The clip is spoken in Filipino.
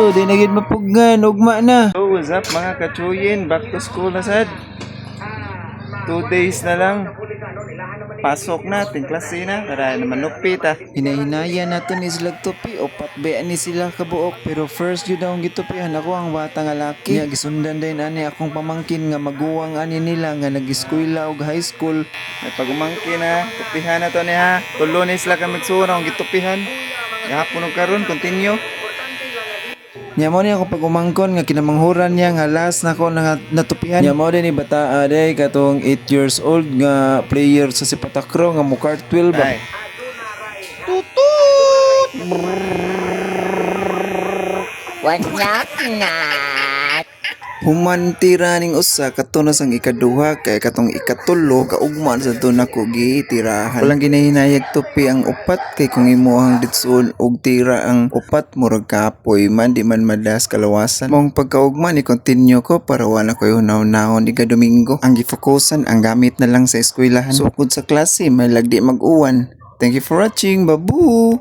Oh, di na gid mapugnan, ugma na. So, what's up mga kachuyin? Back to school na sad. 2 days na lang. Pasok na, klase na. Para naman nupit ah. Hinahinaya nato ni sila tupi. Opat bayan ni sila kabuok. Pero first yun akong gitupihan. Ako ang bata nga laki. Nga gisundan din ani akong pamangkin nga maguwang ani nila nga nag-eskwela og high school. May pagumangkin ha. Tupihan na to ni ha. Tulo ni sila kami sura akong gitupihan. Gahapon og karon continue. Nya mo ni ako pag umangkon nga kinamanghuran niya nga last nako na natupihan. Nya mo din ni bata aday katong 8 years old nga player sa Sipatakro nga mo cartwheel ba. Tutut. Wanyap na. Human tira ning usa katunos ang ikaduha kay katong ikatulo kaugman sa to nako gitirahan. Walang ginahinayag tupi ang upat kay kung imuhang ditsun og tira ang upat murag kapoy man di man madas kalawasan. Mong pagkaugman ni continue ko para wala ko hunaw-nahon iga Domingo. Ang gifokusan ang gamit na lang sa eskwelahan. Sukod sa klase may lagdi mag-uwan. Thank you for watching. Babu.